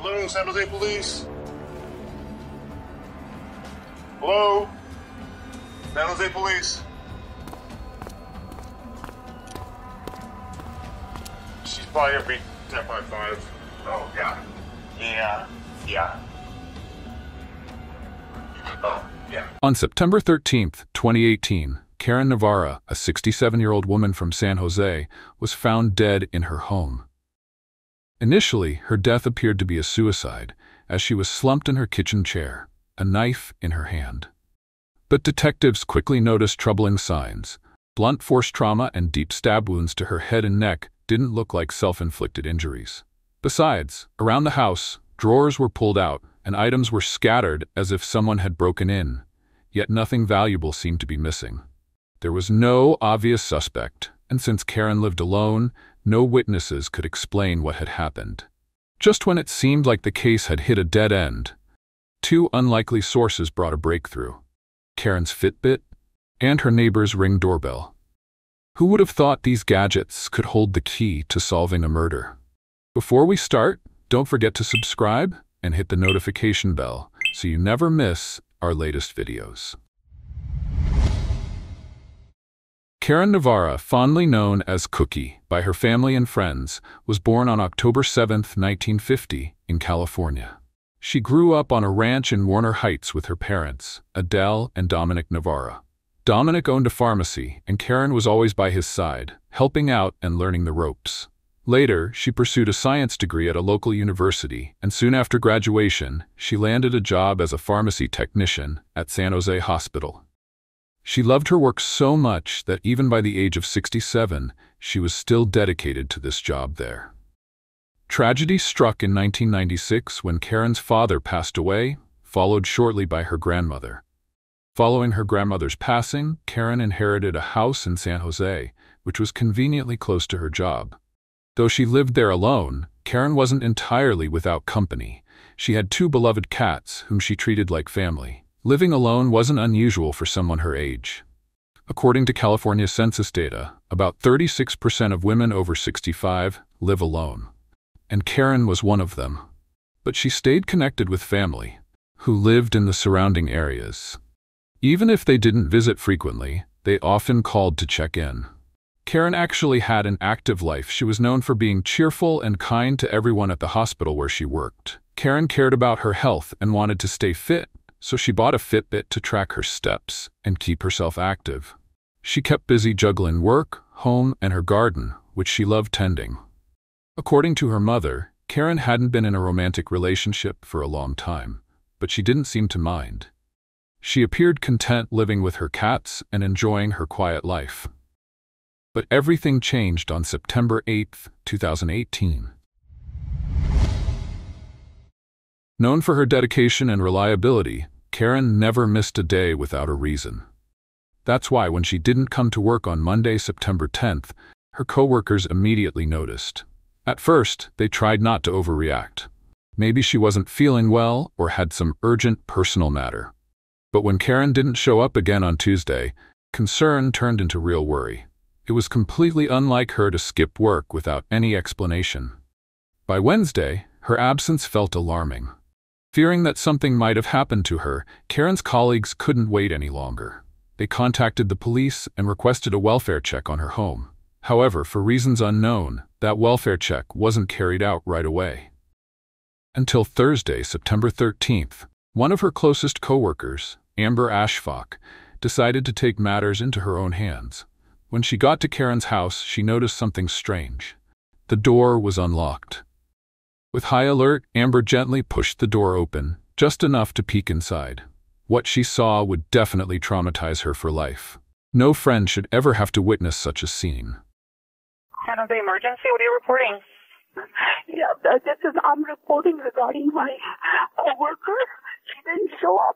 Hello, San Jose Police? Hello? San Jose Police? She's probably gonna be 10 by 5. Oh, yeah. Yeah. Oh, yeah. On September 13th, 2018, Karen Navarra, a 67-year-old woman from San Jose, was found dead in her home. Initially, her death appeared to be a suicide, as she was slumped in her kitchen chair, a knife in her hand. But detectives quickly noticed troubling signs. Blunt force trauma and deep stab wounds to her head and neck didn't look like self-inflicted injuries. Besides, around the house, drawers were pulled out and items were scattered as if someone had broken in, yet nothing valuable seemed to be missing. There was no obvious suspect, and since Karen lived alone, no witnesses could explain what had happened. Just when it seemed like the case had hit a dead end, two unlikely sources brought a breakthrough: Karen's Fitbit and her neighbor's Ring doorbell. Who would have thought these gadgets could hold the key to solving a murder? Before we start, don't forget to subscribe and hit the notification bell so you never miss our latest videos. Karen Navarra, fondly known as Cookie by her family and friends, was born on October 7, 1950, in California. She grew up on a ranch in Warner Heights with her parents, Adele and Dominic Navarra. Dominic owned a pharmacy, and Karen was always by his side, helping out and learning the ropes. Later, she pursued a science degree at a local university, and soon after graduation, she landed a job as a pharmacy technician at San Jose Hospital. She loved her work so much that even by the age of 67, she was still dedicated to this job there. Tragedy struck in 1996 when Karen's father passed away, followed shortly by her grandmother. Following her grandmother's passing, Karen inherited a house in San Jose, which was conveniently close to her job. Though she lived there alone, Karen wasn't entirely without company. She had two beloved cats whom she treated like family. Living alone wasn't unusual for someone her age. According to California census data, about 36% of women over 65 live alone. And Karen was one of them. But she stayed connected with family, who lived in the surrounding areas. Even if they didn't visit frequently, they often called to check in. Karen actually had an active life. She was known for being cheerful and kind to everyone at the hospital where she worked. Karen cared about her health and wanted to stay fit, so she bought a Fitbit to track her steps and keep herself active. She kept busy juggling work, home, and her garden, which she loved tending. According to her mother, Karen hadn't been in a romantic relationship for a long time, but she didn't seem to mind. She appeared content living with her cats and enjoying her quiet life. But everything changed on September 8, 2018. Known for her dedication and reliability, Karen never missed a day without a reason. That's why when she didn't come to work on Monday, September 10th, her coworkers immediately noticed. At first, they tried not to overreact. Maybe she wasn't feeling well or had some urgent personal matter. But when Karen didn't show up again on Tuesday, concern turned into real worry. It was completely unlike her to skip work without any explanation. By Wednesday, her absence felt alarming. Fearing that something might have happened to her, Karen's colleagues couldn't wait any longer. They contacted the police and requested a welfare check on her home. However, for reasons unknown, that welfare check wasn't carried out right away. Until Thursday, September 13th, one of her closest coworkers, Amber Ashfaq, decided to take matters into her own hands. When she got to Karen's house, she noticed something strange. The door was unlocked. With high alert, Amber gently pushed the door open, just enough to peek inside. What she saw would definitely traumatize her for life. No friend should ever have to witness such a scene. San Jose Emergency, what are you reporting? Yeah, I'm reporting regarding my coworker. She didn't show up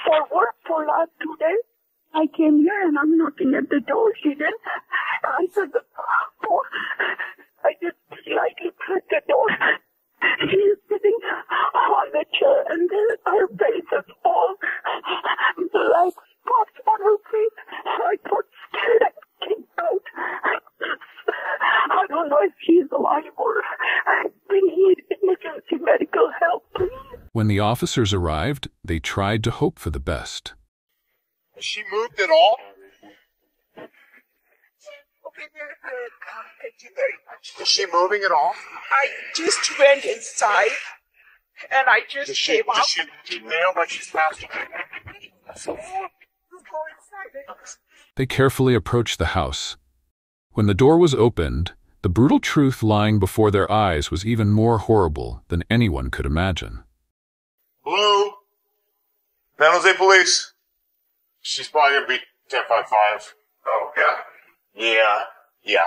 for work for last 2 days. I came here and I'm knocking at the door. She didn't answer the door. I just slightly pressed the door. She is sitting on the chair and then her face is all black spots on her face. I got scared and came out. I don't know if she's alive or we need emergency medical When the officers arrived, they tried to hope for the best. Has she moved at all? Is she moving at all? I just went inside and I just came out. Does she nail like she's passed away? They carefully approached the house. When the door was opened, the brutal truth lying before their eyes was even more horrible than anyone could imagine. Blue. San Jose Police. She's probably gonna be 1055. Oh, yeah? Yeah. Yeah.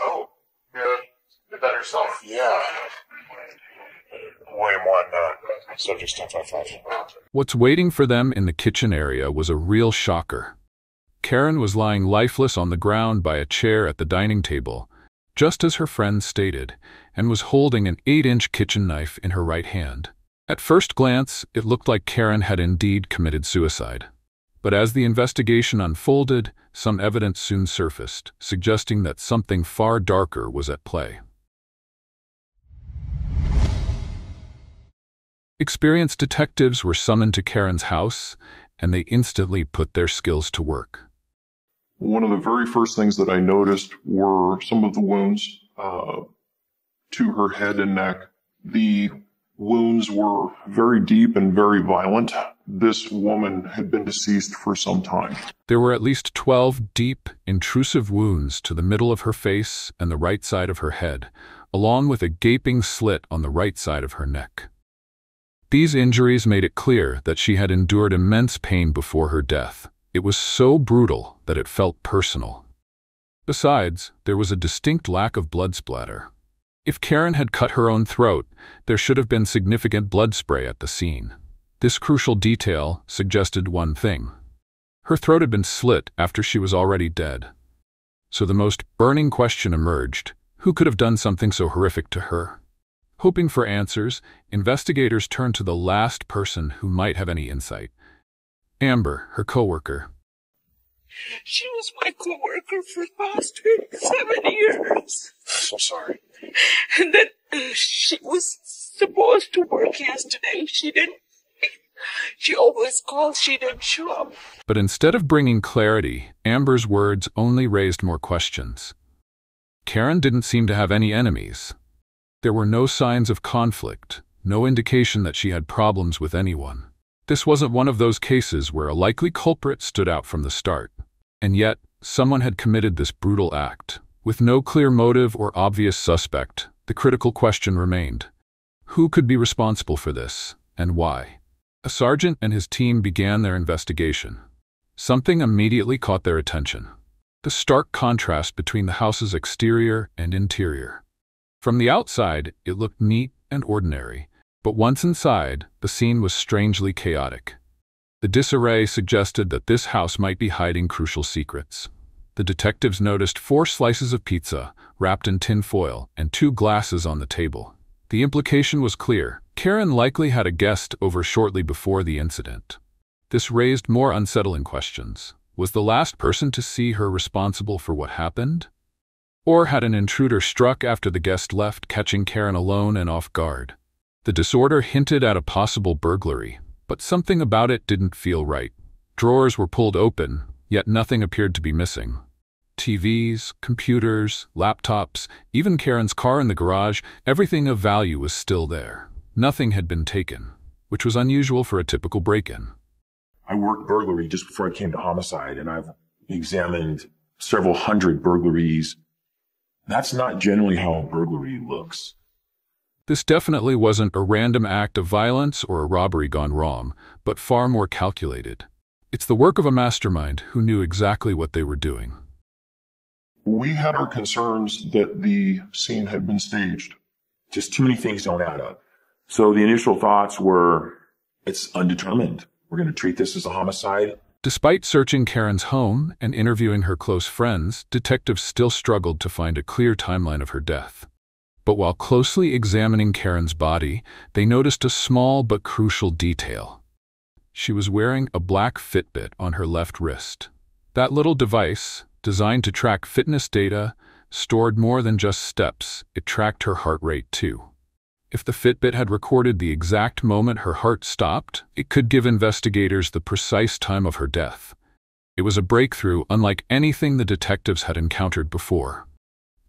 Oh, yeah. You bet herself. Yeah. William 1, subject's 1055. What's waiting for them in the kitchen area was a real shocker. Karen was lying lifeless on the ground by a chair at the dining table, just as her friend stated, and was holding an 8-inch kitchen knife in her right hand. At first glance, it looked like Karen had indeed committed suicide. But as the investigation unfolded, some evidence soon surfaced, suggesting that something far darker was at play. Experienced detectives were summoned to Karen's house, and they instantly put their skills to work. One of the very first things that I noticed were some of the wounds to her head and neck. The wounds were very deep and very violent. This woman had been deceased for some time. There were at least 12 deep, intrusive wounds to the middle of her face and the right side of her head, along with a gaping slit on the right side of her neck. These injuries made it clear that she had endured immense pain before her death. It was so brutal that it felt personal. Besides, there was a distinct lack of blood splatter. If Karen had cut her own throat, there should have been significant blood spray at the scene. This crucial detail suggested one thing. Her throat had been slit after she was already dead. So the most burning question emerged: who could have done something so horrific to her? Hoping for answers, investigators turned to the last person who might have any insight. Amber, her coworker. She was my coworker for the past 7 years. So sorry. And then she was supposed to work yesterday. She didn't. She always calls, she didn't show up. But instead of bringing clarity, Amber's words only raised more questions. Karen didn't seem to have any enemies. There were no signs of conflict, no indication that she had problems with anyone. This wasn't one of those cases where a likely culprit stood out from the start. And yet, someone had committed this brutal act. With no clear motive or obvious suspect, the critical question remained: who could be responsible for this, and why? A sergeant and his team began their investigation. Something immediately caught their attention: the stark contrast between the house's exterior and interior. From the outside, it looked neat and ordinary, but once inside, the scene was strangely chaotic. The disarray suggested that this house might be hiding crucial secrets. The detectives noticed 4 slices of pizza wrapped in tin foil and 2 glasses on the table. The implication was clear: Karen likely had a guest over shortly before the incident. This raised more unsettling questions. Was the last person to see her responsible for what happened? Or had an intruder struck after the guest left, catching Karen alone and off guard? The disorder hinted at a possible burglary, but something about it didn't feel right. Drawers were pulled open, yet nothing appeared to be missing. TVs, computers, laptops, even Karen's car in the garage, everything of value was still there. Nothing had been taken, which was unusual for a typical break-in. I worked burglary just before I came to homicide, and I've examined several hundred burglaries. That's not generally how a burglary looks. This definitely wasn't a random act of violence or a robbery gone wrong, but far more calculated. It's the work of a mastermind who knew exactly what they were doing. We had our concerns that the scene had been staged. Just too many things don't add up. So the initial thoughts were, it's undetermined. We're going to treat this as a homicide. Despite searching Karen's home and interviewing her close friends, detectives still struggled to find a clear timeline of her death. But while closely examining Karen's body, they noticed a small but crucial detail. She was wearing a black Fitbit on her left wrist. That little device, designed to track fitness data, stored more than just steps, it tracked her heart rate too. If the Fitbit had recorded the exact moment her heart stopped, it could give investigators the precise time of her death. It was a breakthrough unlike anything the detectives had encountered before.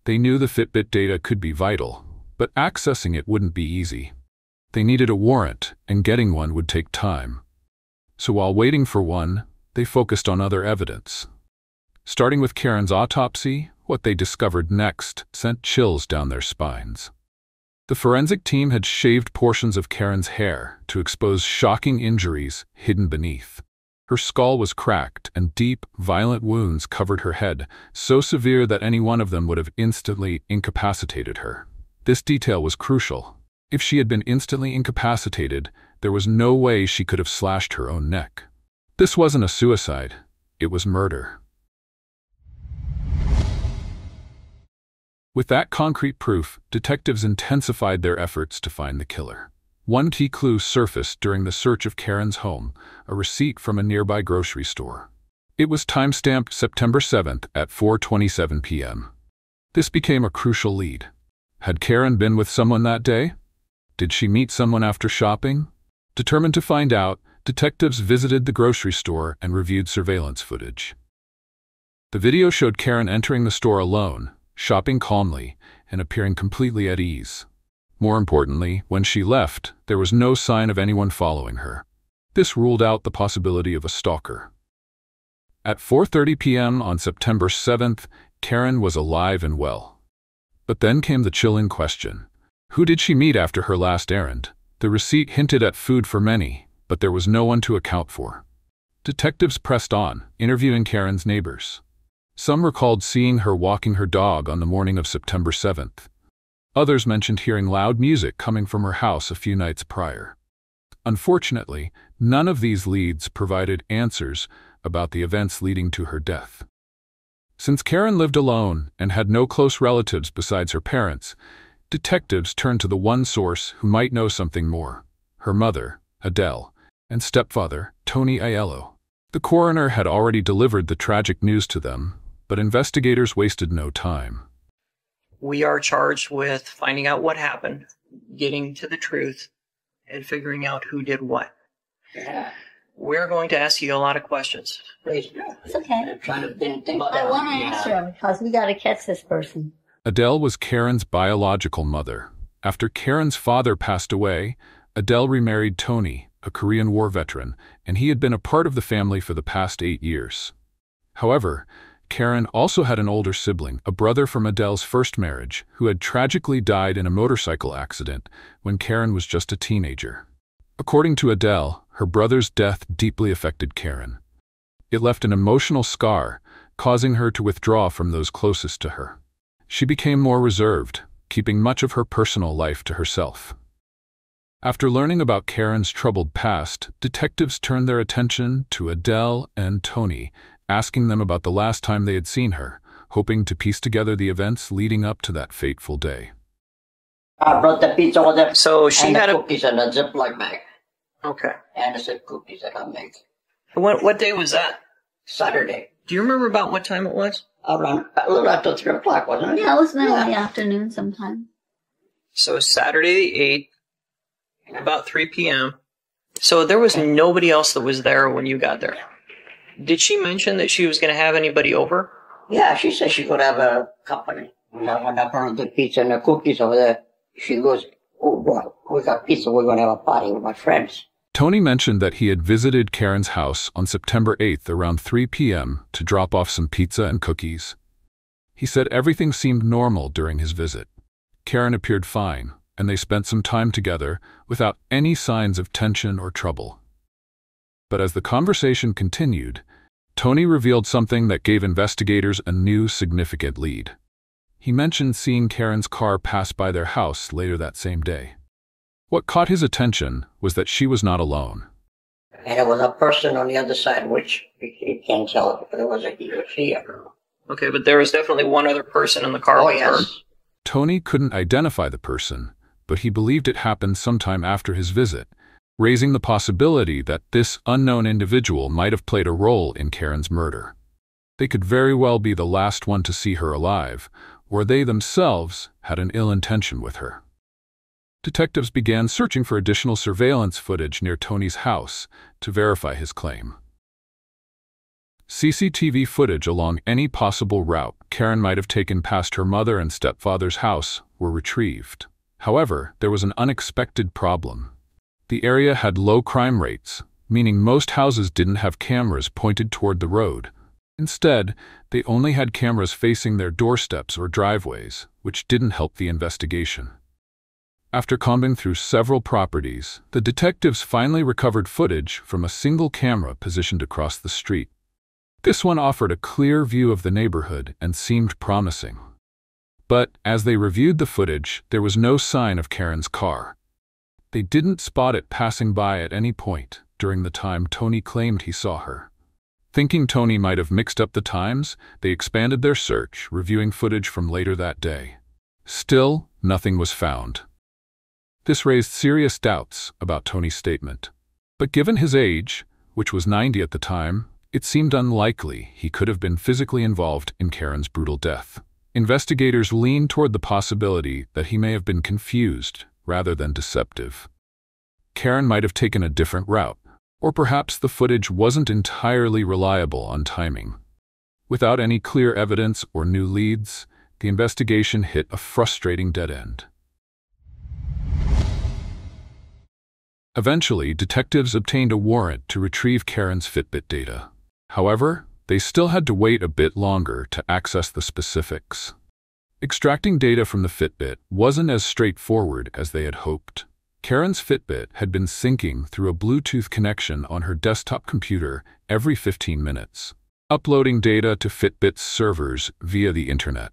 They knew the Fitbit data could be vital, but accessing it wouldn't be easy. They needed a warrant, and getting one would take time. So while waiting for one, they focused on other evidence. Starting with Karen's autopsy, what they discovered next sent chills down their spines. The forensic team had shaved portions of Karen's hair to expose shocking injuries hidden beneath. Her skull was cracked, and deep, violent wounds covered her head, so severe that any one of them would have instantly incapacitated her. This detail was crucial. If she had been instantly incapacitated, there was no way she could have slashed her own neck. This wasn't a suicide, it was murder. With that concrete proof, detectives intensified their efforts to find the killer. One key clue surfaced during the search of Karen's home, a receipt from a nearby grocery store. It was time-stamped September 7th at 4:27 p.m. This became a crucial lead. Had Karen been with someone that day? Did she meet someone after shopping? Determined to find out, detectives visited the grocery store and reviewed surveillance footage. The video showed Karen entering the store alone, shopping calmly, and appearing completely at ease. More importantly, when she left, there was no sign of anyone following her. This ruled out the possibility of a stalker. At 4:30 p.m. on September 7th, Karen was alive and well. But then came the chilling question. Who did she meet after her last errand? The receipt hinted at food for many, but there was no one to account for. Detectives pressed on, interviewing Karen's neighbors. Some recalled seeing her walking her dog on the morning of September 7th. Others mentioned hearing loud music coming from her house a few nights prior. Unfortunately, none of these leads provided answers about the events leading to her death. Since Karen lived alone and had no close relatives besides her parents, detectives turned to the one source who might know something more: her mother, Adele, and stepfather, Tony Aiello. The coroner had already delivered the tragic news to them, but investigators wasted no time. We are charged with finding out what happened, getting to the truth, and figuring out who did what. Yeah. We're going to ask you a lot of questions. Please. It's okay. I'm trying to think I want to answer them because we got to catch this person. Adele was Karen's biological mother. After Karen's father passed away, Adele remarried Tony, a Korean War veteran, and he had been a part of the family for the past 8 years. However, Karen also had an older sibling, a brother from Adele's first marriage, who had tragically died in a motorcycle accident when Karen was just a teenager. According to Adele, her brother's death deeply affected Karen. It left an emotional scar, causing her to withdraw from those closest to her. She became more reserved, keeping much of her personal life to herself. After learning about Karen's troubled past, detectives turned their attention to Adele and Tony, asking them about the last time they had seen her, hoping to piece together the events leading up to that fateful day. I brought the pizza with them. So she and had the a... cookies in a Ziploc bag. Okay. And it's the cookies that I make. What day was that? Saturday. Do you remember about what time it was? Around a little after 3 o'clock, wasn't it? Yeah, it was middle of the afternoon sometime. So Saturday the 8th, about 3 p.m. So there was nobody else that was there when you got there. Did she mention that she was going to have anybody over? Yeah, she said she could have a company. When I brought the pizza and the cookies over there, she goes, "Oh boy, we got pizza, we're going to have a party with my friends." Tony mentioned that he had visited Karen's house on September 8th around 3 p.m. to drop off some pizza and cookies. He said everything seemed normal during his visit. Karen appeared fine, and they spent some time together without any signs of tension or trouble. But as the conversation continued, Tony revealed something that gave investigators a new significant lead. He mentioned seeing Karen's car pass by their house later that same day. What caught his attention was that she was not alone. And there was a person on the other side, which you can't tell if it was a he or she. Okay, but there was definitely one other person in the car Oh, with her. yes. Tony couldn't identify the person, but he believed it happened sometime after his visit, raising the possibility that this unknown individual might have played a role in Karen's murder. They could very well be the last one to see her alive, or they themselves had an ill intention with her. Detectives began searching for additional surveillance footage near Tony's house to verify his claim. CCTV footage along any possible route Karen might have taken past her mother and stepfather's house were retrieved. However, there was an unexpected problem. The area had low crime rates, meaning most houses didn't have cameras pointed toward the road. Instead, they only had cameras facing their doorsteps or driveways, which didn't help the investigation. After combing through several properties, the detectives finally recovered footage from a single camera positioned across the street. This one offered a clear view of the neighborhood and seemed promising. But as they reviewed the footage, there was no sign of Karen's car. They didn't spot it passing by at any point during the time Tony claimed he saw her. Thinking Tony might have mixed up the times, they expanded their search, reviewing footage from later that day. Still, nothing was found. This raised serious doubts about Tony's statement. But given his age, which was 90 at the time, it seemed unlikely he could have been physically involved in Karen's brutal death. Investigators leaned toward the possibility that he may have been confused rather than deceptive. Karen might have taken a different route, or perhaps the footage wasn't entirely reliable on timing. Without any clear evidence or new leads, the investigation hit a frustrating dead end. Eventually, detectives obtained a warrant to retrieve Karen's Fitbit data. However, they still had to wait a bit longer to access the specifics. Extracting data from the Fitbit wasn't as straightforward as they had hoped. Karen's Fitbit had been syncing through a Bluetooth connection on her desktop computer every 15 minutes, uploading data to Fitbit's servers via the internet.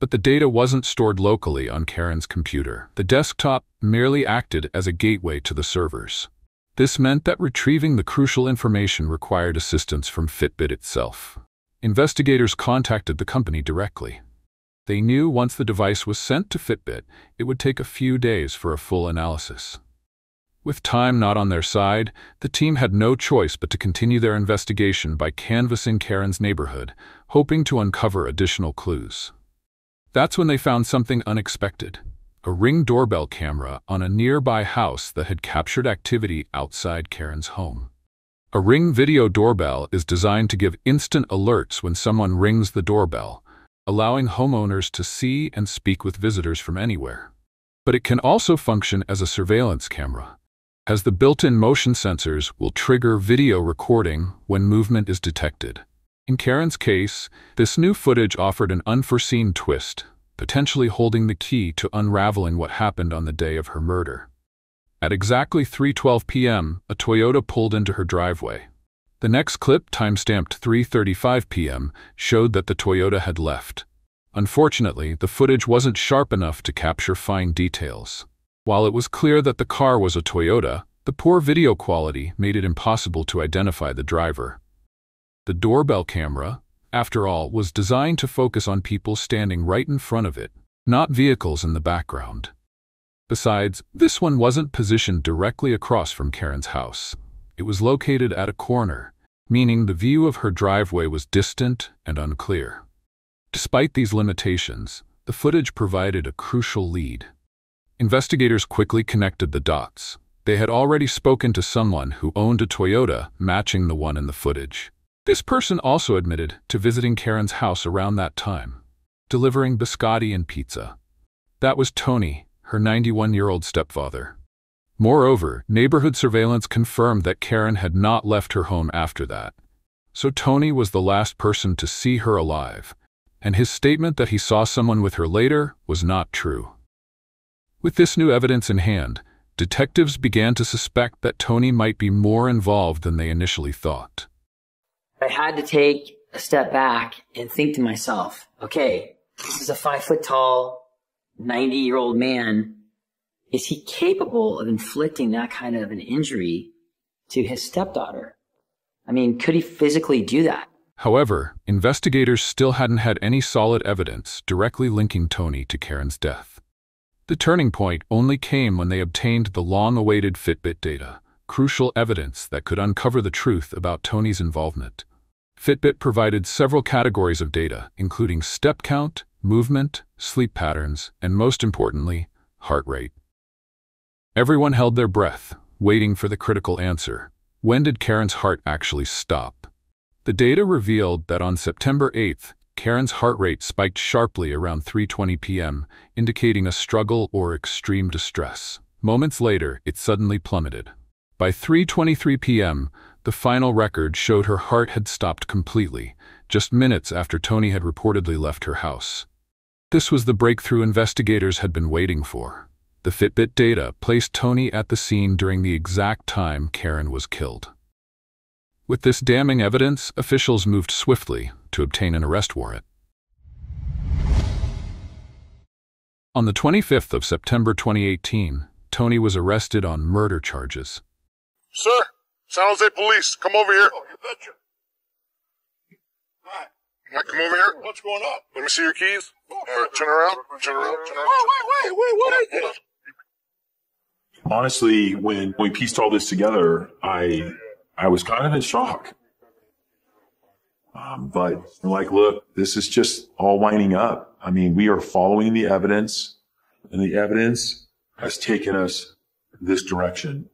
But the data wasn't stored locally on Karen's computer. The desktop merely acted as a gateway to the servers. This meant that retrieving the crucial information required assistance from Fitbit itself. Investigators contacted the company directly. They knew once the device was sent to Fitbit, it would take a few days for a full analysis. With time not on their side, the team had no choice but to continue their investigation by canvassing Karen's neighborhood, hoping to uncover additional clues. That's when they found something unexpected: a Ring doorbell camera on a nearby house that had captured activity outside Karen's home. A Ring video doorbell is designed to give instant alerts when someone rings the doorbell, allowing homeowners to see and speak with visitors from anywhere. But it can also function as a surveillance camera, as the built-in motion sensors will trigger video recording when movement is detected. In Karen's case, this new footage offered an unforeseen twist, potentially holding the key to unraveling what happened on the day of her murder. At exactly 3:12 p.m., a Toyota pulled into her driveway. The next clip, timestamped 3:35 p.m., showed that the Toyota had left. Unfortunately, the footage wasn't sharp enough to capture fine details. While it was clear that the car was a Toyota, the poor video quality made it impossible to identify the driver. The doorbell camera, after all, was designed to focus on people standing right in front of it, not vehicles in the background. Besides, this one wasn't positioned directly across from Karen's house. It was located at a corner, meaning the view of her driveway was distant and unclear. Despite these limitations, the footage provided a crucial lead. Investigators quickly connected the dots. They had already spoken to someone who owned a Toyota matching the one in the footage. This person also admitted to visiting Karen's house around that time, delivering biscotti and pizza. That was Tony, her 91-year-old stepfather. Moreover, neighborhood surveillance confirmed that Karen had not left her home after that. So Tony was the last person to see her alive, and his statement that he saw someone with her later was not true. With this new evidence in hand, detectives began to suspect that Tony might be more involved than they initially thought. I had to take a step back and think to myself, okay, this is a 5-foot-tall, 90-year-old man. Is he capable of inflicting that kind of an injury to his stepdaughter? I mean, could he physically do that? However, investigators still hadn't had any solid evidence directly linking Tony to Karen's death. The turning point only came when they obtained the long-awaited Fitbit data, crucial evidence that could uncover the truth about Tony's involvement. Fitbit provided several categories of data, including step count, movement, sleep patterns, and most importantly, heart rate. Everyone held their breath, waiting for the critical answer. When did Karen's heart actually stop? The data revealed that on September 8th, Karen's heart rate spiked sharply around 3:20 p.m., indicating a struggle or extreme distress. Moments later, it suddenly plummeted. By 3:23 p.m., the final record showed her heart had stopped completely, just minutes after Tony had reportedly left her house. This was the breakthrough investigators had been waiting for. The Fitbit data placed Tony at the scene during the exact time Karen was killed. With this damning evidence, officials moved swiftly to obtain an arrest warrant. On the 25th of September 2018, Tony was arrested on murder charges. Sir, San Jose Police, come over here. Oh, you betcha. Hi. Can I come over here? What's going on? Let me see your keys. Turn around. Turn around. Turn around. Wait, what is this? Honestly, when we pieced all this together, I was kind of in shock. But I'm like, look, this is just all lining up. I mean, we are following the evidence, and the evidence has taken us this direction.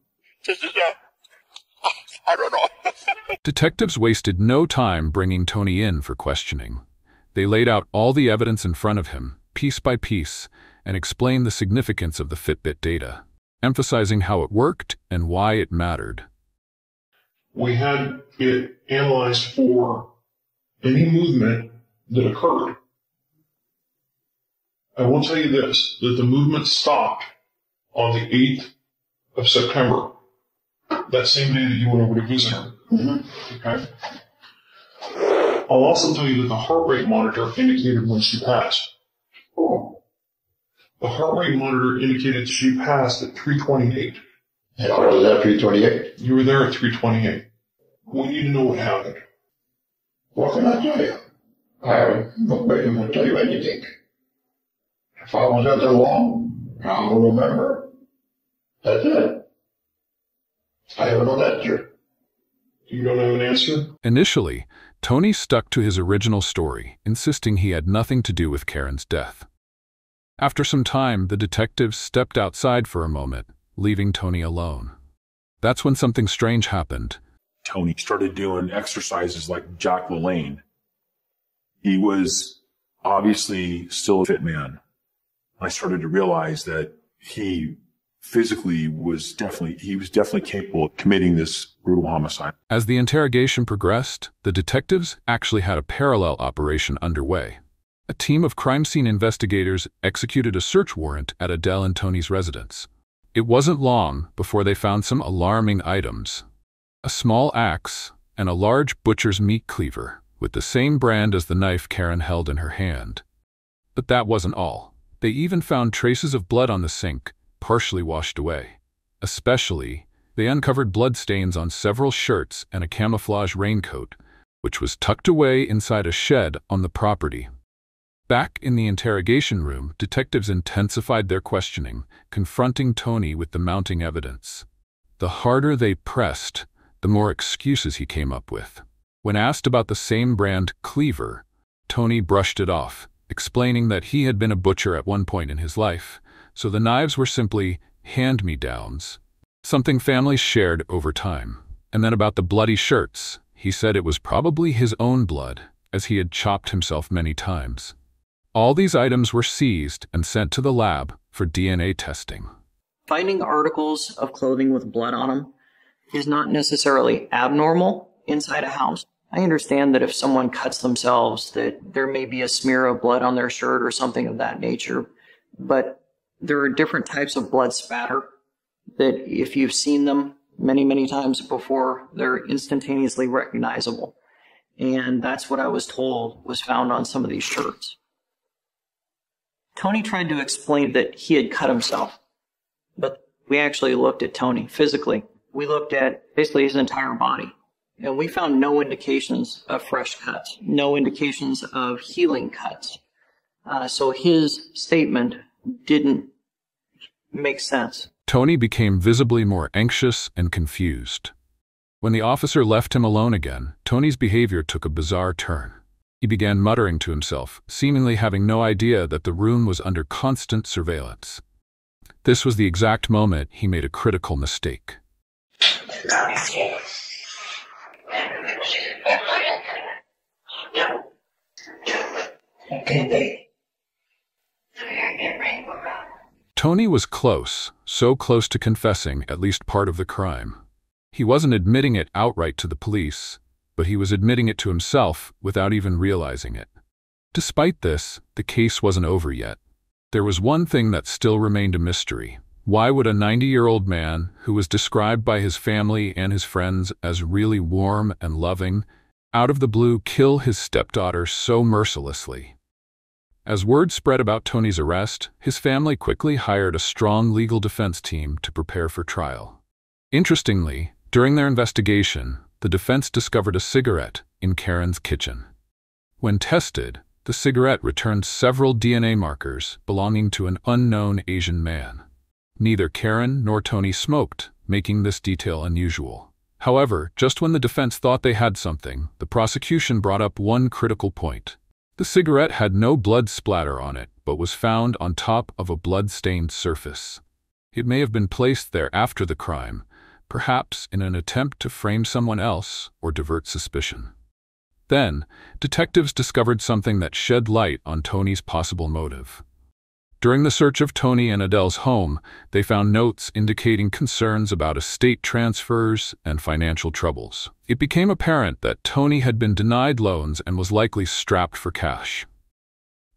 This is I don't know. Detectives wasted no time bringing Tony in for questioning. They laid out all the evidence in front of him, piece by piece, and explained the significance of the Fitbit data, emphasizing how it worked and why it mattered. We had it analyzed for any movement that occurred. I will tell you this, that the movement stopped on the 8th of September, that same day that you went over to visit her. Mm-hmm. Okay? I'll also tell you that the heart rate monitor indicated when she passed. Oh. The heart rate monitor indicated she passed at 3:28. And I was at 3:28. You were there at 3:28. We need to know what happened. What can I tell you? I won't tell you anything. If I was at there long, I will remember. That's it. I have no answer. You don't have an answer? Initially, Tony stuck to his original story, insisting he had nothing to do with Karen's death. After some time, the detectives stepped outside for a moment, leaving Tony alone. That's when something strange happened. Tony started doing exercises like Jack LaLanne. He was obviously still a fit man. I started to realize that he physically was definitely capable of committing this brutal homicide. As the interrogation progressed, the detectives actually had a parallel operation underway. A team of crime scene investigators executed a search warrant at Adele and Tony's residence. It wasn't long before they found some alarming items. A small axe and a large butcher's meat cleaver with the same brand as the knife Karen held in her hand. But that wasn't all. They even found traces of blood on the sink, partially washed away. Especially, they uncovered bloodstains on several shirts and a camouflage raincoat, which was tucked away inside a shed on the property. Back in the interrogation room, detectives intensified their questioning, confronting Tony with the mounting evidence. The harder they pressed, the more excuses he came up with. When asked about the same brand cleaver, Tony brushed it off, explaining that he had been a butcher at one point in his life, so the knives were simply hand-me-downs, something families shared over time. And then about the bloody shirts, he said it was probably his own blood, as he had chopped himself many times. All these items were seized and sent to the lab for DNA testing. Finding articles of clothing with blood on them is not necessarily abnormal inside a house. I understand that if someone cuts themselves, that there may be a smear of blood on their shirt or something of that nature, but there are different types of blood spatter that if you've seen them many, many times before, they're instantaneously recognizable. And that's what I was told was found on some of these shirts. Tony tried to explain that he had cut himself, but we actually looked at Tony physically. We looked at basically his entire body, and we found no indications of fresh cuts, no indications of healing cuts. So his statement didn't make sense. Tony became visibly more anxious and confused. When the officer left him alone again, Tony's behavior took a bizarre turn. He began muttering to himself, seemingly having no idea that the room was under constant surveillance. This was the exact moment he made a critical mistake. Tony was close, so close to confessing at least part of the crime. He wasn't admitting it outright to the police, but he was admitting it to himself without even realizing it. Despite this, the case wasn't over yet. There was one thing that still remained a mystery. Why would a 90-year-old man, who was described by his family and his friends as really warm and loving, out of the blue kill his stepdaughter so mercilessly? As word spread about Tony's arrest, his family quickly hired a strong legal defense team to prepare for trial. Interestingly, during their investigation, the defense discovered a cigarette in Karen's kitchen. When tested, the cigarette returned several DNA markers belonging to an unknown Asian man. Neither Karen nor Tony smoked, making this detail unusual. However, just when the defense thought they had something, the prosecution brought up one critical point. The cigarette had no blood splatter on it, but was found on top of a blood-stained surface. It may have been placed there after the crime, perhaps in an attempt to frame someone else or divert suspicion. Then, detectives discovered something that shed light on Tony's possible motive. During the search of Tony and Adele's home, they found notes indicating concerns about estate transfers and financial troubles. It became apparent that Tony had been denied loans and was likely strapped for cash.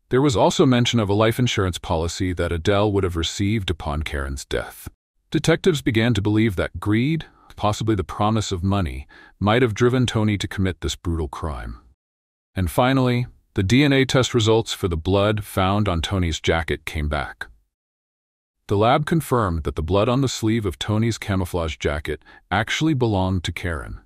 There was also mention of a life insurance policy that Adele would have received upon Karen's death. Detectives began to believe that greed, possibly the promise of money, might have driven Tony to commit this brutal crime. And finally, the DNA test results for the blood found on Tony's jacket came back. The lab confirmed that the blood on the sleeve of Tony's camouflage jacket actually belonged to Karen.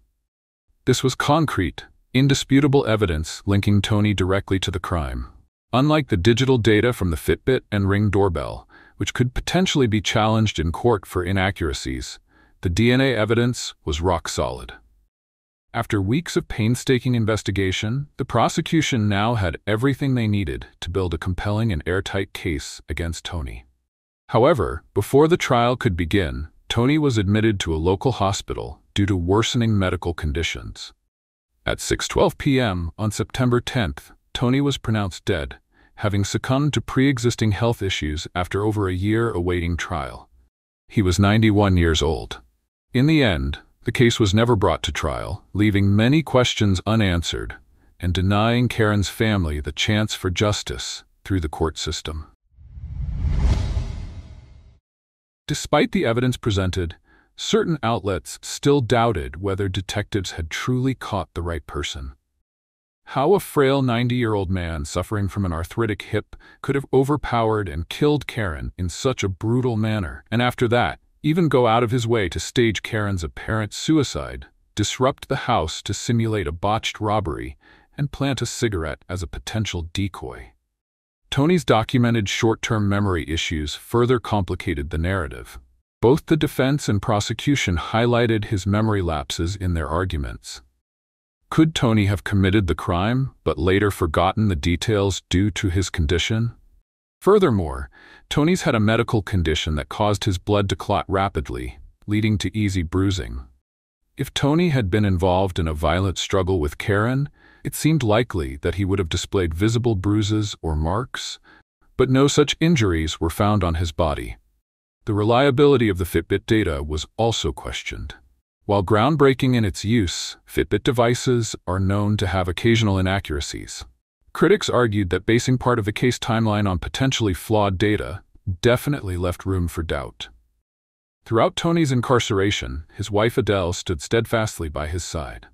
This was concrete, indisputable evidence linking Tony directly to the crime. Unlike the digital data from the Fitbit and Ring doorbell, which could potentially be challenged in court for inaccuracies, the DNA evidence was rock solid. After weeks of painstaking investigation, the prosecution now had everything they needed to build a compelling and airtight case against Tony. However, before the trial could begin, Tony was admitted to a local hospital due to worsening medical conditions. At 6:12 p.m. on September 10th, Tony was pronounced dead, having succumbed to pre-existing health issues after over a year awaiting trial. He was 91 years old. In the end, the case was never brought to trial, leaving many questions unanswered and denying Karen's family the chance for justice through the court system. Despite the evidence presented, certain outlets still doubted whether detectives had truly caught the right person. How a frail 90-year-old man suffering from an arthritic hip could have overpowered and killed Karen in such a brutal manner, and after that, even go out of his way to stage Karen's apparent suicide, disrupt the house to simulate a botched robbery, and plant a cigarette as a potential decoy. Tony's documented short-term memory issues further complicated the narrative. Both the defense and prosecution highlighted his memory lapses in their arguments. Could Tony have committed the crime, but later forgotten the details due to his condition? Furthermore, Tony's had a medical condition that caused his blood to clot rapidly, leading to easy bruising. If Tony had been involved in a violent struggle with Karen, it seemed likely that he would have displayed visible bruises or marks, but no such injuries were found on his body. The reliability of the Fitbit data was also questioned. While groundbreaking in its use, Fitbit devices are known to have occasional inaccuracies. Critics argued that basing part of the case timeline on potentially flawed data definitely left room for doubt. Throughout Tony's incarceration, his wife Adele stood steadfastly by his side.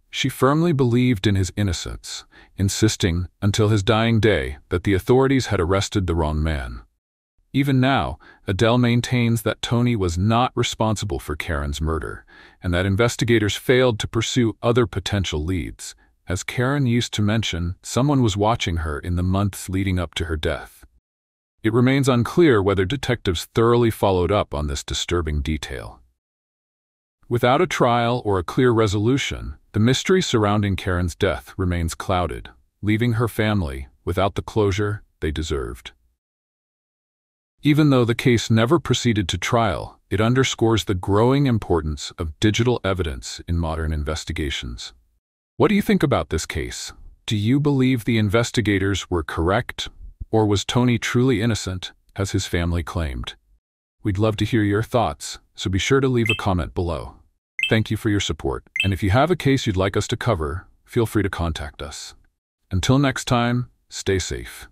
She firmly believed in his innocence, insisting until his dying day that the authorities had arrested the wrong man. Even now, Adele maintains that Tony was not responsible for Karen's murder, and that investigators failed to pursue other potential leads. As Karen used to mention, someone was watching her in the months leading up to her death. It remains unclear whether detectives thoroughly followed up on this disturbing detail. Without a trial or a clear resolution, the mystery surrounding Karen's death remains clouded, leaving her family without the closure they deserved. Even though the case never proceeded to trial, it underscores the growing importance of digital evidence in modern investigations. What do you think about this case? Do you believe the investigators were correct, or was Tony truly innocent, as his family claimed? We'd love to hear your thoughts, so be sure to leave a comment below. Thank you for your support, and if you have a case you'd like us to cover, feel free to contact us. Until next time, stay safe.